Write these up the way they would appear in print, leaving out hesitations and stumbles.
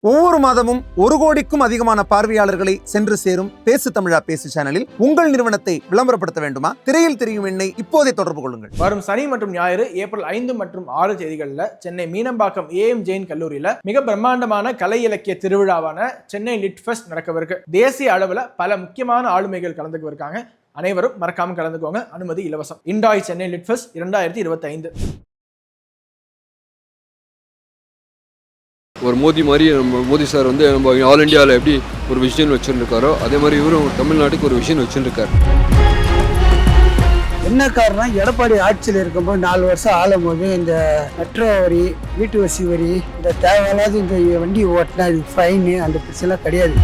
ஒவ்வொரு மாதமும் 1 கோடிக்கும் அதிகமான பார்வையாளர்களை சென்று சேரும் பேசு தமிழா பேசு சேனலில் உங்கள் நிறுவனத்தை விளம்பரப்படுத்த வேண்டுமா? திரையில் தெரியும் எண்ணை இப்போதே தொடர்பு கொள்ளுங்கள். வரும் சனி மற்றும் ஞாயிறு ஏப்ரல் 5 மற்றும் 6 தேதிகளில் சென்னை மீனம்பாக்கம் AM ஜெயின் கல்லூரியில மிக பிரம்மாண்டமான கலை இலக்கிய திருவிழாவான சென்னை லிட் ஃபெஸ்ட் நடக்கவிருக்கு. தேசிய அளவில் பல முக்கியமான ஆளுமைகள் கலந்துக்குவதற்காக அனைவரும் மறக்காம கலந்துக்கோங்க. அனுமதி இலவசம். இண்டாய் சென்னை லிட் ஃபெஸ்ட் 2025. ஒரு மோடி மாதிரி நம்ம மோடி சார் வந்து நம்ம ஆல் இண்டியாவில் எப்படி ஒரு விஷன் வச்சுருக்காரோ அதே மாதிரி இவரும் தமிழ்நாட்டுக்கு ஒரு விஷன் வச்சுருக்கார். என்ன காரணம், எடப்பாடி ஆட்சியில் இருக்கும்போது 4 வருஷம் ஆளும்போது இந்த மெட்ரோ வரி, வீட்டு வசி வரி, இந்த தேவையில்லாத இந்த வண்டி ஓட்டினா இது ஃபைனு, அந்த பிரச்சனைலாம் கிடையாது.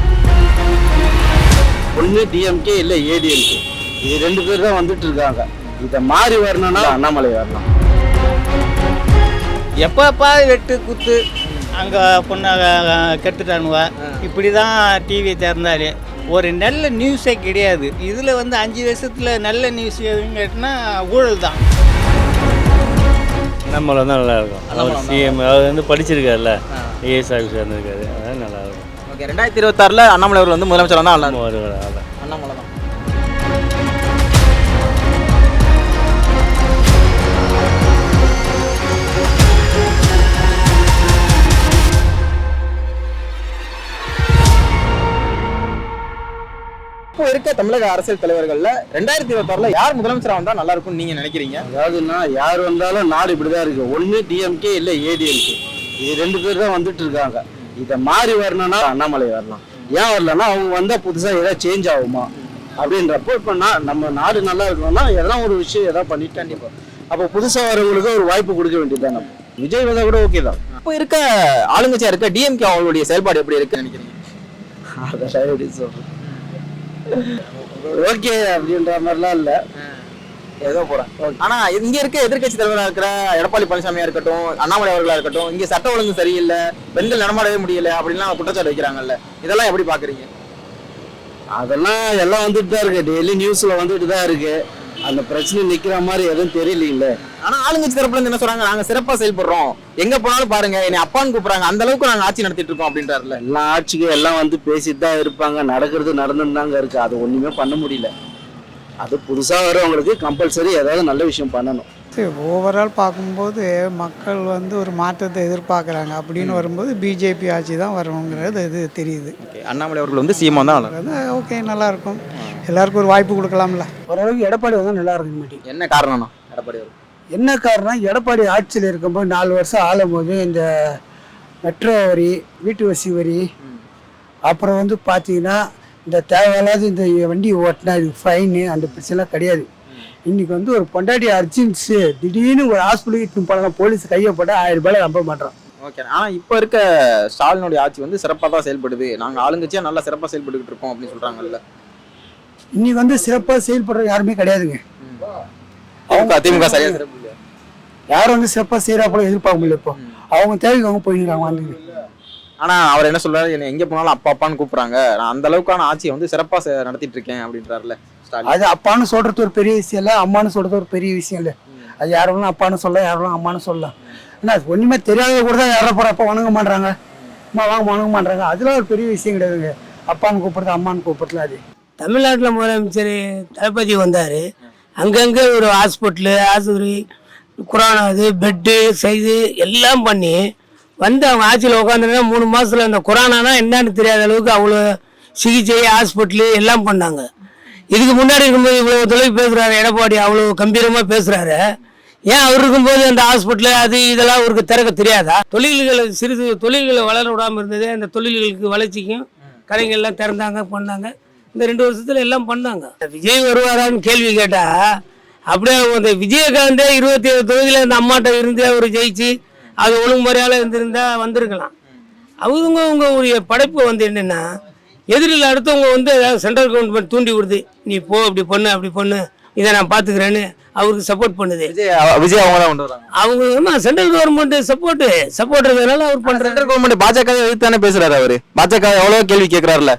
ஒன்று டிஎம்கே இல்லை ஏடிஎம்கே, இது 2 பேர் தான் வந்துட்டு இருக்காங்க. இதை மாறி வரணும்னா அண்ணாமலை வரணும். எப்பப்பா வெட்டு குத்து அங்கே பொண்ணை கெட்டுட்டானுவ, இப்படி தான் டிவி திறந்தாலே ஒரு நல்ல நியூஸே கிடையாது. இதில் வந்து 5 வருஷத்தில் நல்ல நியூஸ் எதுன்னு கேட்டினா ஊழல் தான். அண்ணாமலை தான் நல்லாயிருக்கும். சிஎம் அவர் வந்து படிச்சிருக்காருல்ல, ஐஏஎஸ் ஆஃபீஸர் இருந்திருக்காரு, அதான் நல்லாயிருக்கும். ஓகே, 2026 அண்ணாமலை அவர்கள் வந்து முதலமைச்சர் ஆனால் அண்ணாமலை தான். இப்போ இருக்க தமிழக அரசியல் தலைவர்கள்ல 2026 யார் முதலமைச்சரா வந்தா நல்லா இருக்கும்னு நீங்க நினைக்கிறீங்க? அதாவதுன்னா யார் வந்தாலும் நாடு இப்படிதான் இருக்கு. ஒன்று டிஎம்கே இல்லை ஏடிஎம்கே, இது 2 பேர் தான் வந்துட்டு இருக்காங்க. இதை மாறி வரணும்னா அண்ணாமலை வரலாம். ஏன் வரலன்னா அவங்க வந்தா புதுசா ஏதாவது சேஞ்ச் ஆகுமா அப்படின்றப்போ இப்போ நம்ம நாடு நல்லா இருக்கணும்னா எதனா ஒரு விஷயம் எதாவது பண்ணிட்டு கண்டிப்பா அப்போ புதுசா வரவங்களுக்கு ஒரு வாய்ப்பு கொடுக்க வேண்டியதுதான். நம்ம விஜய் வந்தா கூட ஓகே தான். இப்போ இருக்க ஆளுங்கட்சியா இருக்க டிஎம்கே அவங்களுடைய செயல்பாடு எப்படி இருக்குன்னு நினைக்கிறீங்க? அதை எப்படி சொல்றேன், ஓகே அப்படின்ற மாதிரிலாம் இல்ல, ஏதோ போறேன். ஆனா இங்க இருக்க எதிர்கட்சி தலைவராக இருக்கிற எடப்பாடி பழனிசாமியா இருக்கட்டும், அண்ணாமலை அவர்களா இருக்கட்டும், இங்க சட்ட ஒழுங்கு சரியில்லை, பெண்கள் நடமாடவே முடியல அப்படின்லாம் குற்றச்சாட்டு வைக்கிறாங்கல்ல, இதெல்லாம் எப்படி பாக்குறீங்க? அதெல்லாம் எல்லாம் வந்துட்டு தான் இருக்கு, டெய்லி நியூஸ்ல வந்துட்டு தான் இருக்கு. அந்த பிரச்சனை நிக்கிற மாதிரி எதுவும் தெரியல. ஆனா ஆளுங்கட்சி தரப்புல இருந்து என்ன சொல்றாங்க, நாங்க சிறப்பா செயல்படுறோம், எங்க போனாலும் பாருங்க என்னை அப்பான்னு கூப்பிடுறாங்க, அந்த அளவுக்கு நாங்க ஆட்சி நடத்திட்டு இருக்கோம் அப்படின்றாருல. எல்லா ஆட்சிக்கும் எல்லாம் வந்து பேசிட்டு தான் இருப்பாங்க, நடக்கிறது நடந்துன்னு தாங்க இருக்கு. அது ஒண்ணுமே பண்ண முடியல. அது புதுசா வரவங்களுக்கு கம்பல்சரி ஏதாவது நல்ல விஷயம் பண்ணணும். ஓவரால் பார்க்கும்போது மக்கள் வந்து ஒரு மாற்றத்தை எதிர்பார்க்குறாங்க. அப்படின்னு வரும்போது பிஜேபி ஆட்சி தான் வரணுங்கிறது இது தெரியுது. அண்ணாமலை அவர்கள் வந்து சிஎம் தான் ஓகே, நல்லாயிருக்கும். எல்லாருக்கும் ஒரு வாய்ப்பு கொடுக்கலாம்ல. ஓரளவுக்கு எடப்பாடி வந்து நல்லா இருக்க மாட்டேங்குது. என்ன காரணம்னா எடப்பாடி அவர்கள் என்ன காரணம், எடப்பாடி ஆட்சியில் இருக்கும்போது 4 வருஷம் ஆளும்போது இந்த மெட்ரோ வரி, வீட்டு வசி வரி, அப்புறம் வந்து பார்த்தீங்கன்னா இந்த தேவையில்லாத இந்த வண்டி ஓட்டினா இது ஃபைனு, அந்த பிரச்சனைலாம் கிடையாது. இன்னைக்கு வந்து ஒரு பொண்டாட்டி அர்ஜென்ட்ஸு திடீர்னு ஒரு ஹாஸ்பிட்டலுக்கு போனாங்க, போலீஸ் கையை போட்டு 1000 ரூபாய் நம்ப மாட்டோம். ஓகே, ஆனால் இப்போ இருக்க ஸ்டாலினுடைய ஆட்சி வந்து சிறப்பாக தான் செயல்படுது, நாங்கள் ஆளுங்கட்சியாக நல்லா சிறப்பாக செயல்பட்டுக்கிட்டு இருக்கோம் அப்படின்னு சொல்கிறாங்கல்ல. இன்னைக்கு வந்து சிறப்பாக செயல்படுற யாருமே கிடையாதுங்க. அவங்க அதிமுக சரியாக சிறப்பு இல்லை, யாரும் வந்து சிறப்பாக செய்கிறா கூட எதிர்பார்க்க முடியல. இப்போ அவங்க தேவைக்கு அவங்க போயிருக்காங்க வந்து. ஆனால் அவர் என்ன சொல்றாரு, என்னை எங்கே போனாலும் அப்பா அப்பான்னு கூப்பிட்றாங்க, நான் அந்த அளவுக்கான ஆட்சியை வந்து சிறப்பாக நடத்திட்டு இருக்கேன் அப்படின்றாருல ஸ்டாலின். அது அப்பான்னு சொல்றது ஒரு பெரிய விஷயம் இல்லை, அம்மானு சொல்றது ஒரு பெரிய விஷயம் இல்லை. அது யாரும் அப்பான்னு சொல்ல, யாரும் அம்மானு சொல்லலாம். ஏன்னா அது ஒன்றுமே தெரியாத கூட தான் யாரை போகிற அப்பா வணங்க மாட்டாங்க, அம்மா வாங்க வணங்க மாட்டாங்க. அதெல்லாம் ஒரு பெரிய விஷயம் கிடையாதுங்க. அப்பான்னு கூப்பிடுறது அம்மானு கூப்பிடுறது. அது தமிழ்நாட்டில் முதலமைச்சர் தளபதி வந்தார், அங்கங்கே ஒரு ஹாஸ்பிட்டலு, ஆஸ்பத்திரி, குரானா, இது பெட்டு செய்து எல்லாம் பண்ணி வந்து அவங்க ஆட்சியில் உட்காந்துருந்தா 3 மாதத்தில் அந்த கொரோனானா என்னன்னு தெரியாத அளவுக்கு அவ்வளோ சிகிச்சை, ஹாஸ்பிட்டலு எல்லாம் பண்ணாங்க. இதுக்கு முன்னாடி இருக்கும்போது இவ்வளோ தொலைவு பேசுகிறாரு எடப்பாடி, அவ்வளோ கம்பீரமாக பேசுகிறாரு. ஏன் அவர் இருக்கும்போது அந்த ஹாஸ்பிட்டலு அது இதெல்லாம் அவருக்கு திறக்க தெரியாதா? தொழில்களை சிறிது தொழில்களை வளர விடாமல் இருந்தது. அந்த தொழில்களுக்கு வளர்ச்சிக்கும் கடைகள்லாம் திறந்தாங்க, பண்ணாங்க. இந்த 2 வருஷத்தில் எல்லாம் பண்ணாங்க. விஜய் வருவாரான்னு கேள்வி கேட்டால் அப்படியே அந்த விஜயகாந்தே 27 தொகுதியில் அந்த அம்மாட்ட இருந்து அவர் ஜெயிச்சு அது ஒழுங்குமுறையால் இருந்திருந்தா வந்திருக்கலாம். அவங்களுடைய படைப்பு வந்து என்னென்னா, எதிரில் அடுத்தவங்க வந்து சென்ட்ரல் கவர்மெண்ட் தூண்டி விடுது, நீ போ அப்படி பண்ணு அப்படி பண்ணு, இதை நான் பார்த்துக்கிறேன்னு அவருக்கு சப்போர்ட் பண்ணுது. விஜய் அவங்க தான் கொண்டு வராங்க. அவங்க சென்ட்ரல் கவர்மெண்ட் சப்போர்ட்றதுனால அவர் பண்ணுற. சென்ட்ரல் கவர்மெண்ட் பாஜக எதிர்த்து தானே பேசுறாரு அவரு. பாஜக எவ்வளோ கேள்வி கேட்குறாருல,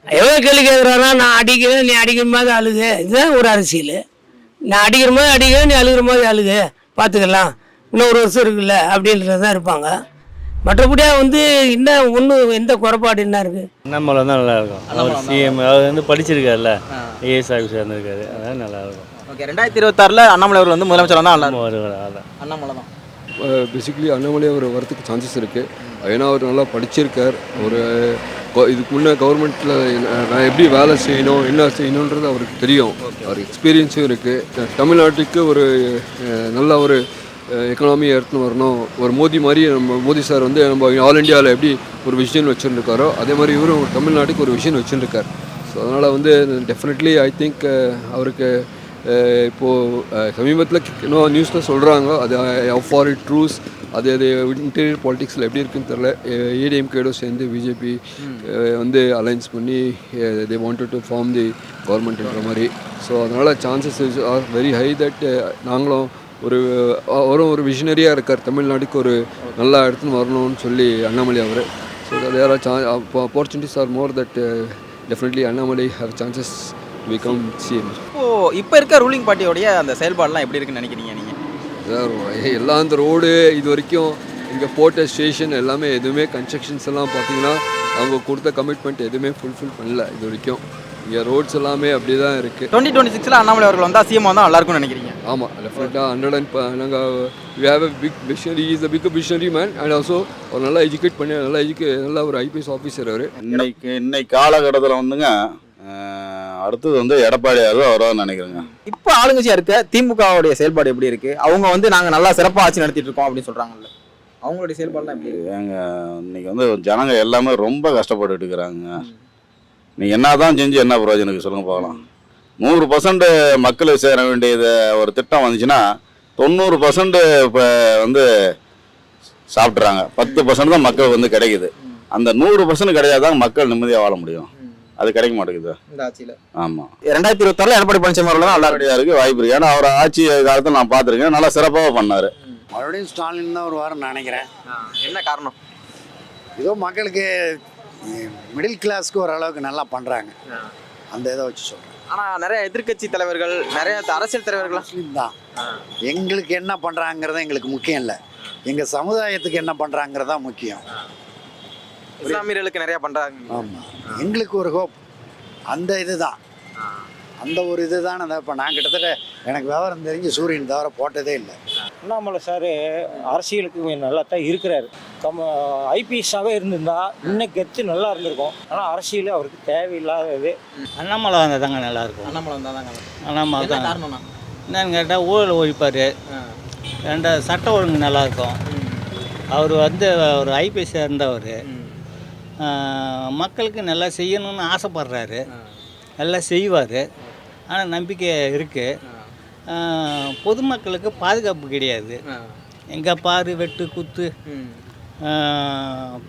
எவ்வளோ கேள்வி கேட்குறாருன்னா, நான் அடிக்கிறேன் நீ அடிக்கிற மாதிரி அழுக, இதுதான் ஒரு அரசியல். நான் அடிக்கிற மாதிரி அடிக்கிறேன், நீ அழுகிற மாதிரி அழுக, பார்த்துக்கலாம், இன்னும் 1 வருஷம் இருக்குல்ல அப்படின்றது தான் இருப்பாங்க. மற்றபடியாக வந்து இன்னும் ஒன்றும் எந்த குறைபாடு என்ன இருக்குது? அண்ணாமலை தான் நல்லா இருக்கும். அவர் சிஎம் அவர் வந்து படிச்சிருக்காருல்ல, ஐஏஎஸ் ஆஃபீஸர் இருந்திருக்காரு, அதான் நல்லா இருக்கும். ஓகே 2026 அண்ணாமலை அவர்கள் வந்து முதலமைச்சர் தான் நல்லா இருக்கும். அதான் அண்ணாமலை தான். பேசிக்கலி அண்ணாமலை அவர் வரதுக்கு சான்சஸ் இருக்குது. ஏன்னா அவர் நல்லா படிச்சிருக்கார். ஒரு இதுக்கு முன்னே கவர்மெண்ட்டில் நான் எப்படி வேலை செய்யணும் என்ன செய்யணுன்றது அவருக்கு தெரியும். அவர் எக்ஸ்பீரியன்ஸும் இருக்குது. தமிழ்நாட்டுக்கு ஒரு நல்ல ஒரு எக்கனாமி எடுத்துன்னு வரணும். ஒரு மோடி மாதிரி நம்ம மோடி சார் வந்து நம்ம ஆல் இண்டியாவில் எப்படி ஒரு விஷன் வச்சுருக்காரோ அதே மாதிரி இவரும் தமிழ்நாட்டுக்கு ஒரு விஷன் வச்சுருக்கார். ஸோ அதனால் வந்து டெஃபினெட்லி ஐ திங்க் அவருக்கு இப்போது சமீபத்தில் இன்னும் நியூஸில் சொல்கிறாங்க அது ஃபார் இட் ட்ரூஸ். அது இன்டீரியர் பாலிட்டிக்ஸில் எப்படி இருக்குன்னு தெரில. ஏடிஎம்கேடோ சேர்ந்து பிஜேபி வந்து அலைன்ஸ் பண்ணி they wanted to form the கவர்மெண்ட்ன்ற மாதிரி. ஸோ அதனால் chances are very high that நாங்களும் ஒரு விஷனரியாக இருக்கார். தமிழ்நாட்டுக்கு ஒரு நல்லா இடத்துன்னு வரணும்னு சொல்லி அண்ணாமலை அவர். So there are opportunities are more that definitely Annamalai have chances become CM. இப்போ இருக்க ரூலிங் பார்ட்டியோடைய அந்த செயல்பாடுலாம் எப்படி இருக்குன்னு நினைக்கிறீங்க நீங்கள்? எல்லாம் அந்த ரோடு இது வரைக்கும் இங்கே போட்ட ஸ்டேஷன் எல்லாமே எதுவுமே கன்ஸ்ட்ரக்ஷன்ஸ் எல்லாம் பார்த்தீங்கன்னா அவங்க கொடுத்த கமிட்மெண்ட் எதுவுமே ஃபுல்ஃபில் பண்ணல இது வரைக்கும். இங்கே ரோட்ஸ் எல்லாமே அப்படி தான் இருக்குது. 2026 அண்ணாமலை அவர்கள் வந்தால் சிஎம் வந்தால் நல்லா இருக்கும்னு நினைக்கிறீங்க? ஆமாம், டெஃபினட்டாக நாங்கள் we have a big visionary, is a big visionary man and also அவர் நல்லா எஜுகேட் பண்ணி நல்லா ஒரு ஐபிஎஸ் ஆஃபீஸர் அவர். இன்னைக்கு காலகட்டத்தில் வந்துங்க அடுத்தது வந்து எடப்பாடியார் வருவார்னு நினைக்கிறேங்க. இப்போ ஆளுங்கட்சியாக இருக்க திமுகவுடைய செயல்பாடு எப்படி இருக்கு? அவங்க வந்து நாங்கள் நல்லா சிறப்பாக ஆட்சி நடத்திட்டு இருக்கோம் அப்படின்னு சொல்றாங்கல்ல, அவங்களுடைய செயல்பாடுலாம் எப்படி இருக்கு? ஏங்க இன்னைக்கு வந்து ஜனங்க எல்லாமே ரொம்ப கஷ்டப்பட்டுட்டு இருக்கிறாங்க. நீ என்னதான் செஞ்சு என்ன பிரயோஜனம் சொல்லுங்க பார்க்கலாம். 100% மக்களுக்கு சேர வேண்டியது ஒரு திட்டம் வந்துச்சுன்னா 90% இப்போ வந்து சாப்பிட்றாங்க. 10% தான் மக்கள் வந்து கிடைக்குது. அந்த 100% கிடையாதான் மக்கள் நிம்மதியாக வாழ முடியும். அது கிடைக்க மாட்டேங்குது இந்த ஆட்சியில். ஆமாம், 2026 எடப்பாடி பழனிசாமி அவர்கள் தான் நல்லா இருக்கு வாய்ப்பு இருக்கு. ஏன்னா அவர் ஆட்சி காலத்தில் நான் பார்த்துருக்கேன், நல்லா சிறப்பாக பண்ணார். மறுபடியும் ஸ்டாலின் தான் வருவார்னு நினைக்கிறேன். என்ன காரணம்? ஏதோ மக்களுக்கு மிடில் கிளாஸ்க்கு ஓரளவுக்கு நல்லா பண்ணுறாங்க, அந்த இதை வச்சு சொல்கிறேன். ஆனால் நிறைய எதிர்க்கட்சி தலைவர்கள், நிறைய அரசியல் தலைவர்கள் தான் எங்களுக்கு என்ன பண்ணுறாங்கிறது எங்களுக்கு முக்கியம் இல்லை, எங்கள் சமுதாயத்துக்கு என்ன பண்ணுறாங்கிறது தான் முக்கியம். இஸ்லாமியர்களுக்கு நிறைய பண்ணுறாங்க. ஆமாம், எங்களுக்கு ஒரு ஹோப் அந்த இதுதான், அந்த ஒரு இது தான். இப்போ நான் கிட்டத்தட்ட எனக்கு விவரம் தெரிஞ்சு சூரியன் தவிர போட்டதே இல்லை. அண்ணாமலை சார் அரசியலுக்கு நல்லா தான் இருக்கிறாரு. ஐபிஎஸ்ஸாகவே இருந்திருந்தா இன்னைக்கு கெத்து நல்லா இருந்திருக்கும். ஆனால் அரசியல் அவருக்கு தேவையில்லாதது. அண்ணாமலை வந்தால் தாங்க நல்லாயிருக்கும். அண்ணாமலை வந்தால் தாங்க. அண்ணாமலை தான் காரணம்னா என்னன்னு கேட்டால் ஊழல் ஒழிப்பார். ரெண்டாவது சட்ட ஒழுங்கு நல்லாயிருக்கும். அவர் வந்து ஒரு ஐபிஎஸ் இருந்தவர், மக்களுக்கு நல்லா செய்யணும்னு ஆசைப்படுறாரு, நல்லா செய்வார். ஆனால் நம்பிக்கை இருக்குது. பொதுமக்களுக்கு பாதுகாப்பு கிடையாது. எங்கே பாரு வெட்டு குத்து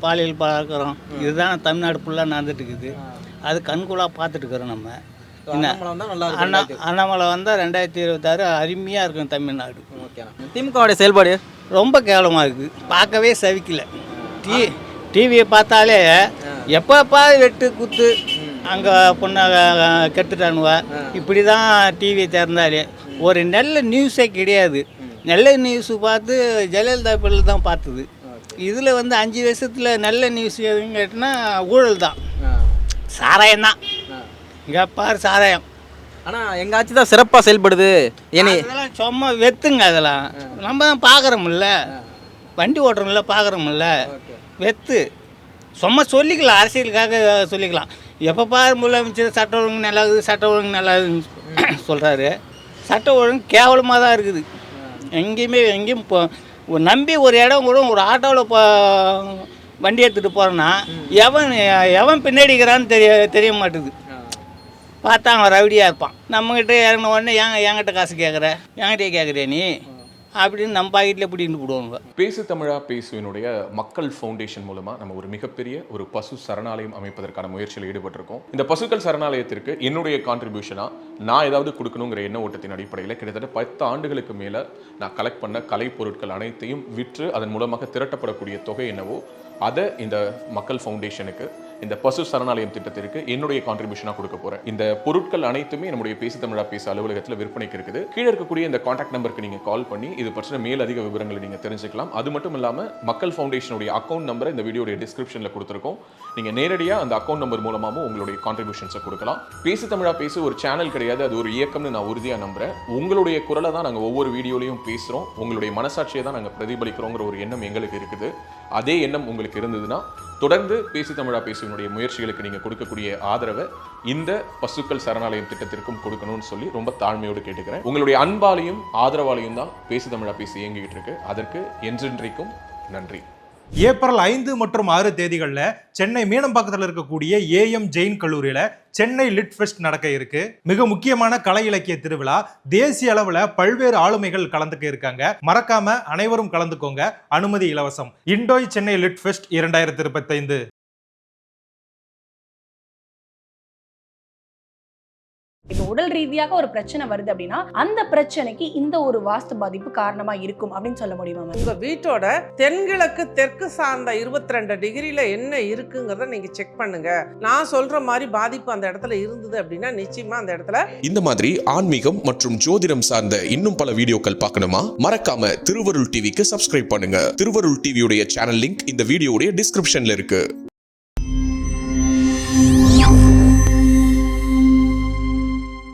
பாலியல் பழக்கிறோம், இதுதான் தமிழ்நாடு ஃபுல்லாக நடந்துட்டு இருக்குது. அது கண்கூடாக பார்த்துட்டு இருக்கிறோம் நம்ம. என்ன அண்ணாமலை வந்தால் 2026 அருமையாக இருக்கும் தமிழ்நாடு. திமுகவுடைய செயல்பாடு ரொம்ப கேவலமாக இருக்குது, பார்க்கவே சவிக்கல. டிவியை பார்த்தாலே எப்பப்பா வெட்டு குத்து அங்கே பொண்ணை கெட்டுட்டானுவ, இப்படி தான் டிவியை திறந்தாலே. ஒரு நல்ல நியூஸே கிடையாது. நல்ல நியூஸு பார்த்து ஜெயலலிதா பிள்ளை தான் பார்த்தது. இதில் வந்து 5 வருஷத்தில் நல்ல நியூஸ் எதுன்னு கேட்டினா ஊழல் தான், சாராயம் தான். இங்கே பாரு சாராயம். ஆனால் எங்கள் ஆட்சி தான் சிறப்பாக செயல்படுது. அதெல்லாம் சும்மா வெத்துங்க, அதெல்லாம் நம்ம தான் பார்க்குறோம்ல, வண்டி ஓட்டுறோம்ல, பார்க்குறோம்ல, வெத்து. சும்மா சொல்லிக்கலாம், அரசியலுக்காக சொல்லிக்கலாம். எப்போ பாரு முதலமைச்சர் சட்ட ஒழுங்கு நல்லா இருக்குது, சட்ட ஒழுங்கு நல்லா இருக்குதுன்னு சொல்கிறாரு. சட்ட ஒழுங்கு கேவலமாக தான் இருக்குது. எங்கேயும் இப்போ நம்பி ஒரு இடம் கூட ஒரு ஆட்டோவில் வண்டி எடுத்துகிட்டு போகிறோன்னா எவன் பின்னாடிக்கிறான்னு தெரிய மாட்டுது. பார்த்தா அவன் ரவுடியாக இருப்பான். நம்மக்கிட்ட இறங்கின உடனே என்கிட்ட காசு கேட்குற, என்கிட்டயே கேட்குறியா நீ அப்படின்னு நம்ம பாக்கெட்டில் பிடிக்கிட்டு போடுவாங்க. பேசு தமிழா பேசுவினுடைய மக்கள் ஃபவுண்டேஷன் மூலமாக நம்ம ஒரு மிகப்பெரிய ஒரு பசு சரணாலயம் அமைப்பதற்கான முயற்சியில் ஈடுபட்டிருக்கோம். இந்த பசுக்கள் சரணாலயத்திற்கு என்னுடைய கான்ட்ரிபியூஷனாக நான் ஏதாவது கொடுக்கணுங்கிற எண்ண ஓட்டத்தின் அடிப்படையில் கிட்டத்தட்ட 10 ஆண்டுகளுக்கு மேலே நான் கலெக்ட் பண்ண கலை பொருட்கள் அனைத்தையும் விற்று அதன் மூலமாக திரட்டப்படக்கூடிய தொகை என்னவோ அதை இந்த மக்கள் ஃபவுண்டேஷனுக்கு இந்த பசு சரணாலயம் திட்டத்திற்கு என்னுடைய கான்ட்ரிபியூஷனா கொடுக்க போறேன். இந்த பொருட்கள் அனைத்துமே நம்முடைய பேசு தமிழா பேசு அலுவலகத்தில் விற்பனைக்கு இருக்குது. கீழே இருக்கக்கூடிய இந்த கான்டாக்ட் நம்பருக்கு நீங்க கால் பண்ணி இது பற்றின மேலதிக விவரங்களை நீங்க தெரிஞ்சுக்கலாம். அது மட்டும் இல்லாம மக்கள் ஃபவுண்டேஷனுடைய அக்கௌண்ட் நம்பரை இந்த வீடியோடைய டிஸ்கிரிப்ஷன்ல கொடுத்திருக்கோம். நீங்க நேரடியா அந்த அக்கௌண்ட் நம்பர் மூலமாவும் உங்களுடைய கான்ட்ரிபியூஷன்ஸை கொடுக்கலாம். பேசு தமிழா பேசு ஒரு சேனல் கிடையாது, அது ஒரு இயக்கம்னு நான் உறுதியா நம்புறேன். உங்களுடைய குரலை தான் நாங்க ஒவ்வொரு வீடியோலையும் பேசுறோம், உங்களுடைய மனசாட்சியை தான் நாங்க பிரதிபலிக்கிறோங்கிற ஒரு எண்ணம் எங்களுக்கு இருக்குது. அதே எண்ணம் உங்களுக்கு இருந்ததுன்னா தொடர்ந்து பேசு தமிழா பேசுவனுடைய முயற்சிகளுக்கு நீங்க கொடுக்கக்கூடிய ஆதரவை இந்த பசுக்கள் சரணாலயம் திட்டத்திற்கும் கொடுக்கணும்னு சொல்லி ரொம்ப தாழ்மையோடு கேட்டுக்கிறேன். உங்களுடைய அன்பாலையும் ஆதரவாலையும் தான் பேசு தமிழா பேசி இயங்கிட்டு இருக்கு. அதற்கு என்றென்றைக்கும் நன்றி. ஏப்ரல் 5 மற்றும் 6 தேதிகளில் சென்னை மீனம்பாக்கத்தில் இருக்கக்கூடிய ஏஎம் ஜெயின் கல்லூரியில் சென்னை லிட் ஃபெஸ்ட் நடக்க இருக்கு. மிக முக்கியமான கலை இலக்கிய திருவிழா. தேசிய அளவில் பல்வேறு ஆளுமைகள் கலந்துக்க இருக்காங்க. மறக்காம அனைவரும் கலந்துக்கோங்க. அனுமதி இலவசம். இண்டோய் சென்னை லிட் ஃபெஸ்ட் 2025. இப்போ உடல் ரீதியாக ஒரு பிரச்சனை வருது அப்படின்னா அந்த பிரச்சனைக்கு இந்த ஒரு வாஸ்து பாதிப்பு காரணமா இருக்கும் அப்படின்னு சொல்ல முடியுமா? உங்க வீட்டோட தென்கிழக்கு தெற்கு சார்ந்த 22 டிகிரில என்ன இருக்குங்கிறத நீங்க செக் பண்ணுங்க. நான் சொல்ற மாதிரி பாதிப்பு அந்த இடத்துல இருந்தது அப்படின்னா நிச்சயமா அந்த இடத்துல. இந்த மாதிரி ஆன்மீகம் மற்றும் ஜோதிடம் சார்ந்த இன்னும் பல வீடியோக்கள் பார்க்கணுமா? மறக்காம திருவருள் டிவிக்கு சப்ஸ்கிரைப் பண்ணுங்க. திருவருள் டிவியுடைய சேனல் லிங்க் இந்த வீடியோடைய டிஸ்கிரிப்ஷன்ல இருக்கு.